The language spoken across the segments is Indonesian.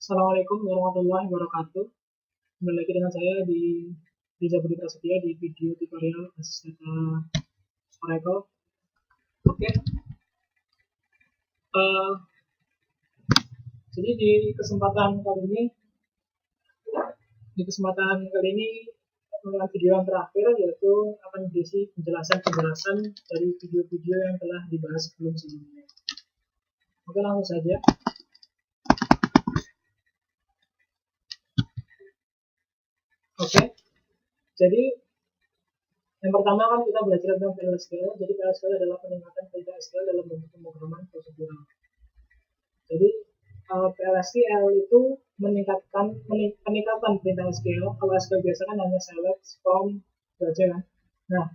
Assalamualaikum warahmatullahi wabarakatuh. Kembali lagi dengan saya di Riza Budi Prasetya di video tutorial basis data Oracle. Oke, uh, jadi di kesempatan kali ini dengan video yang terakhir yaitu akan berisi penjelasan dari video-video yang telah dibahas sebelumnya. Oke, langsung saja. Oke, jadi yang pertama kan kita belajar tentang PLSQL. Jadi PLSQL adalah peningkatan perintah SQL dalam bentuk pemrograman prosedural. Jadi PLSQL itu meningkatkan perintah SQL. Kalau SQL biasa kan hanya select, from, itu aja kan. Nah,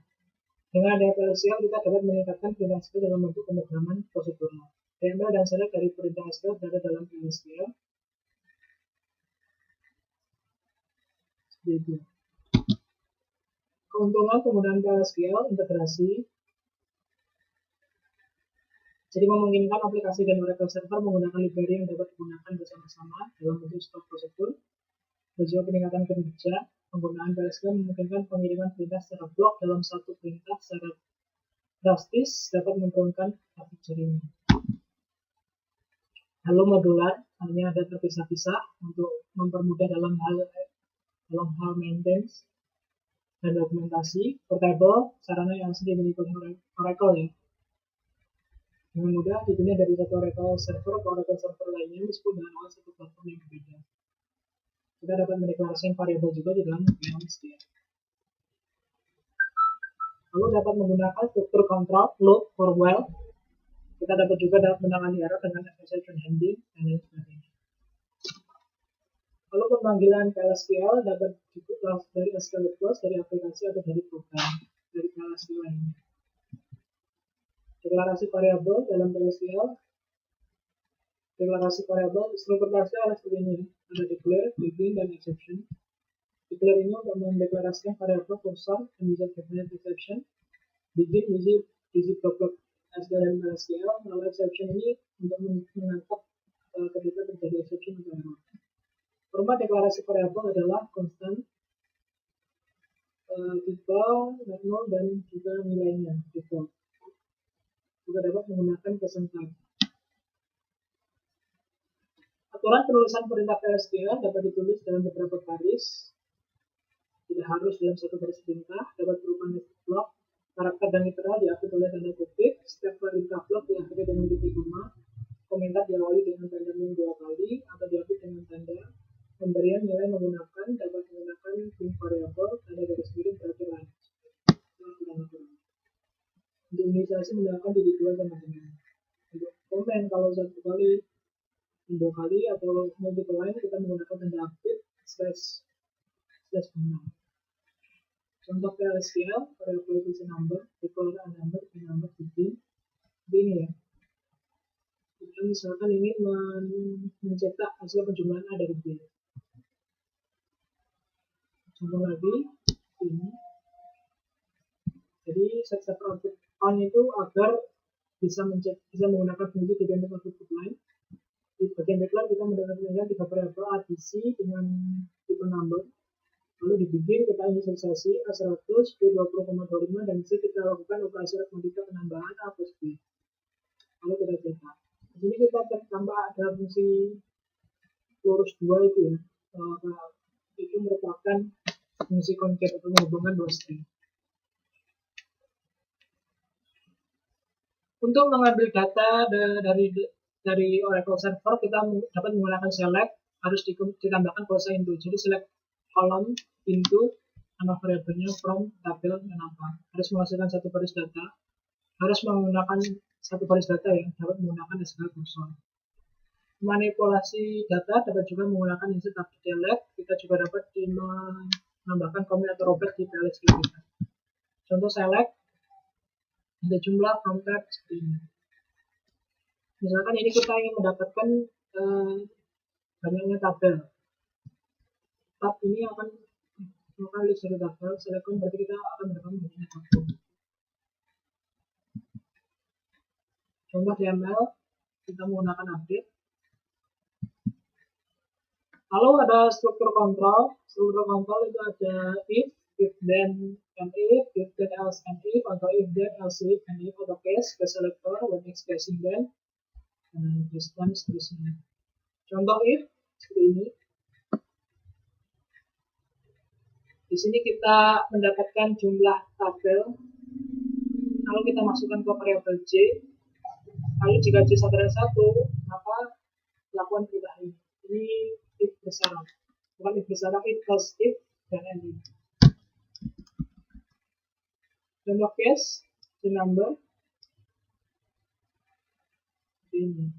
dengan adanya PLSQL kita dapat meningkatkan perintah SQL dalam bentuk pemrograman prosedural. DML dan select dari perintah SQL berada dalam PLSQL. Seperti itu. Keuntungan penggunaan PLSQL integrasi. Jadi memungkinkan aplikasi dan Oracle Server menggunakan library yang dapat digunakan bersama-sama dalam bentuk stok prosedur. Dan juga peningkatan kinerja. Penggunaan PLSQL memungkinkan pengiriman perintah secara blok dalam satu perintah secara drastis dapat menurunkan traffic jaringan. Lalu modular, hanya ada terpisah-pisah untuk mempermudah dalam hal maintenance dan dokumentasi. Portable, sarana yang asli dimiliki oleh Oracle ya. Dengan mudah dipindah dari satu Oracle server ke Oracle server lainnya meskipun dengan awal satu platform yang berbeda. Kita dapat mendeklarasikan variabel juga di dalam PLSQL. Lalu dapat menggunakan struktur control, loop, for while. Kita dapat juga menangani error dengan exception handling dan lain sebagainya. Lalu pemanggilan PLSQL dapat dibuat dari SQL Plus, dari aplikasi atau dari program dari PLSQL lainnya. Deklarasi variabel dalam PLSQL. Deklarasi variabel struktur PLSQL seperti ini. Ada declare, begin, dan exception. Declare ini untuk mendeklarasikan variabel cursor dan bisa definite exception. Begin isi blok-blok SQL dan PLSQL. Lalu exception ini untuk menangkap ketika terjadi exception atau error. Format deklarasi variabel adalah konstan, tipe, nol, dan juga nilainya default. Juga dapat menggunakan custom type. Aturan penulisan perintah PLSQL dapat ditulis dalam beberapa baris, tidak harus dalam satu baris perintah, dapat berupa blok, karakter dan literal diakhiri oleh tanda kutip, setiap perintah blok diakhiri dengan titik koma, komentar diawali dengan tanda min 2 kali, atau diakhiri dengan tanda pemberian nilai dapat menggunakan link variabel, tanda garis miring berakhir lain. Untuk inisiasi menggunakan titik 2 sama dengan. Untuk komen kalau satu kali, 2 kali atau multiple line kita menggunakan tanda update slash benar. Contoh PLSQL, variable is a number, declare a number, a number begin. Ini ya. Kita misalkan ingin mencetak hasil penjumlahan A dari B. Contoh lagi, ini. Jadi set output on itu agar bisa menggunakan fungsi dependent output line. Di bagian declare kita mendengarkan tiga variabel A, B, C dengan tipe number. Lalu dibikin kita inisialisasi A100, B20,25 dan C kita lakukan operasi aritmatika penambahan A plus B. Lalu kita cetak. Di sini kita tambah ada fungsi lurus 2 itu ya. Itu merupakan fungsi concat atau menghubungkan dua string. Untuk mengambil data dari Oracle Server kita dapat menggunakan select, harus ditambahkan close into. Jadi select column into nama variabelnya from tabel dan apa. Harus menghasilkan satu baris data. Harus menggunakan satu baris data yang dapat menggunakan SQL cursor. Manipulasi data dapat juga menggunakan insert update delete. Kita juga dapat menambahkan comment atau rollback di PLSQL kita. Contoh select ada jumlah from tab seperti ini. Misalkan ini kita ingin mendapatkan banyaknya tabel. Tab ini akan list dari tabel, select berarti kita akan mendapatkan banyaknya tabel. Contoh YAML, kita menggunakan update. Lalu ada struktur kontrol. Struktur kontrol itu ada if then and if then else and if, atau if then else if and if, atau case selector when expressing then, dan seterusnya. Contoh if seperti ini. Di sini kita mendapatkan jumlah tabel, lalu kita masukkan ke variabel J. Lalu jika J sama dengan 1, maka lakukan perintah ini. Ini if bersyarat, bukan if bersyarat, if plus if dan if. Contoh case, the number ini.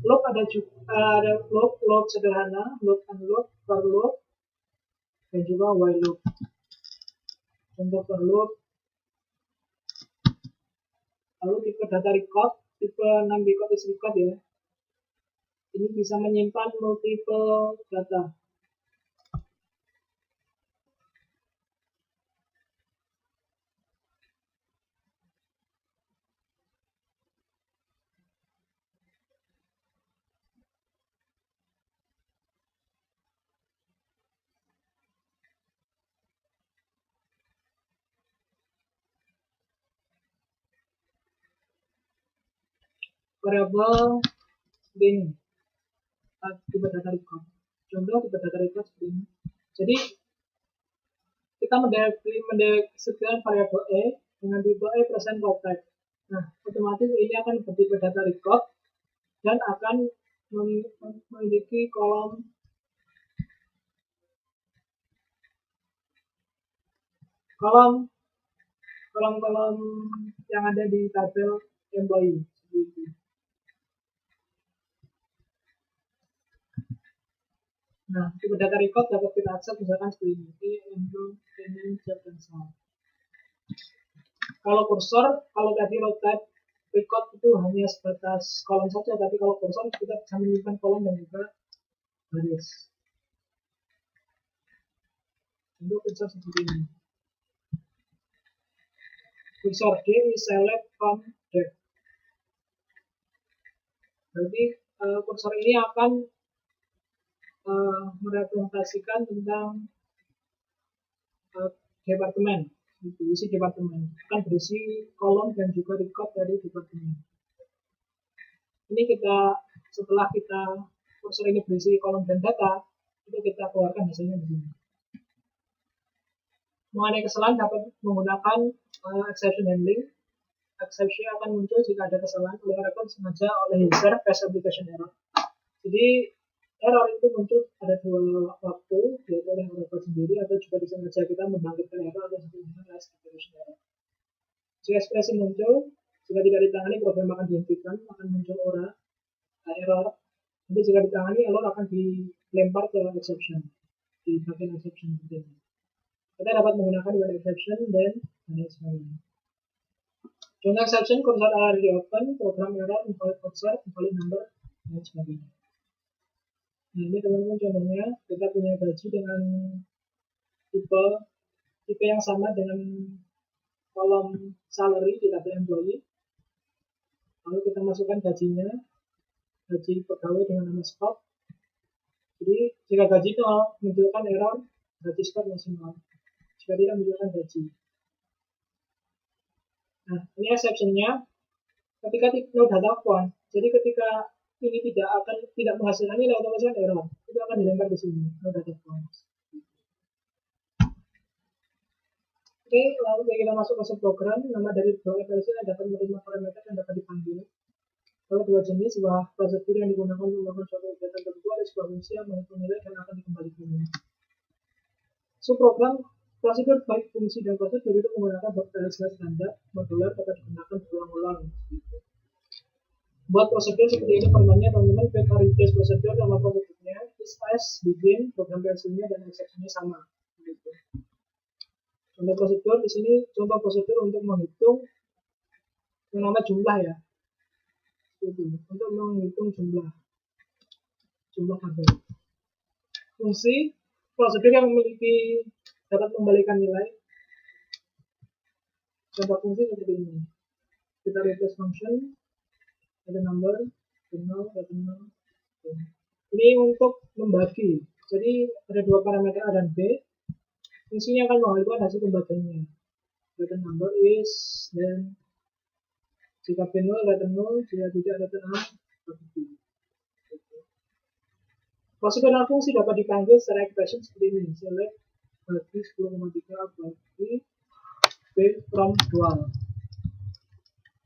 Loop ada loop sederhana, loop unloop, for loop, dan juga while loop. Contoh for loop. Lalu tipe data record, tipe 6 record is record ya. Ini bisa menyimpan multiple data. Variabel ini tipe data record. Contoh tipe data record seperti ini. Jadi kita mendeskripsikan variabel E dengan tipe E present type. Nah, otomatis ini akan bertipe data record dan akan memiliki kolom yang ada di tabel employee seperti itu. Nah, tipe data record dapat kita akses misalkan seperti ini, job dan soal. Kalau kursor, kalau tadi row type record itu hanya sebatas kolom saja, tapi kalau kursor kita bisa menyimpan kolom dan juga baris. Untuk kursor seperti ini. Kursor D is select from depth. Berarti kursor ini akan merepresentasikan tentang departemen, isi departemen akan berisi kolom dan juga record dari departemen. Ini kita setelah kita kursor ini berisi kolom dan data, itu kita keluarkan hasilnya di sini. Mengenai kesalahan dapat menggunakan exception handling. Exception akan muncul jika ada kesalahan oleh record sengaja oleh user past application error. Jadi error itu muncul pada dua waktu, yaitu oleh record sendiri atau juga disengaja kita membangkitkan error atau sebagainya past application error. Jika ekspresi muncul, jika tidak ditangani program akan dihentikan, akan muncul error. Jadi jika ditangani error akan dilempar ke exception di bagian exception seperti ini. Kita dapat menggunakan when exception dan lain sebagainya. Contoh exception, kursor ada di open, program error, invalid kursor, invalid number, dan sebagainya. Nah, ini teman-teman contohnya, kita punya gaji dengan tipe yang sama dengan kolom salary di tabel employee. Lalu kita masukkan gajinya, gaji pegawai dengan nama scope. Jadi jika gaji 0 munculkan error, gaji scope masih 0. Jika tidak munculkan gaji. Nah, ini exception-nya ketika no data found. Jadi ketika ini tidak menghasilkan nilai otomatis error. Itu akan dilempar di sini, no data found. Oke, lalu kita masuk ke subprogram. Nama dari blok FLC dapat menerima parameter yang dapat dipanggil. Kalau dua jenis, sebuah prosedur yang digunakan untuk melakukan suatu kegiatan tertentu, ada sebuah fungsi yang menghitung nilai dan akan dikembalikan. Subprogram prosedur baik fungsi dan prosedur itu menggunakan baris standar modular dapat digunakan berulang-ulang. Buat prosedur seperti ini permainnya teman-teman, kita replace prosedur nama prosedurnya, is as, begin, program PLC-nya dan exception-nya sama. Gitu. Contoh prosedur di sini, contoh prosedur untuk menghitung yang nama jumlah ya. Itu untuk menghitung jumlah tabel. Fungsi prosedur yang memiliki dapat membalikan nilai. contoh fungsi seperti ini. Kita replace function, ada number, return. Ini untuk membagi. Jadi ada dua parameter A dan B. Fungsinya akan menghasilkan hasil pembagiannya. Return number is, dan jika B 0, return 0, jika tidak, return A, return B. Konsekuensi fungsi dapat dipanggil secara expression seperti ini. Select bagi 10,3 bagi B from dual.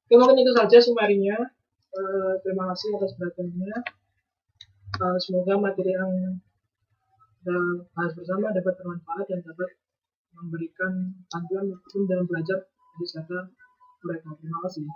Oke, mungkin itu saja sumarinya. Terima kasih atas perhatiannya. Semoga materi yang kita bahas bersama dapat bermanfaat dan dapat memberikan bantuan dalam belajar di sana mereka. Terima kasih.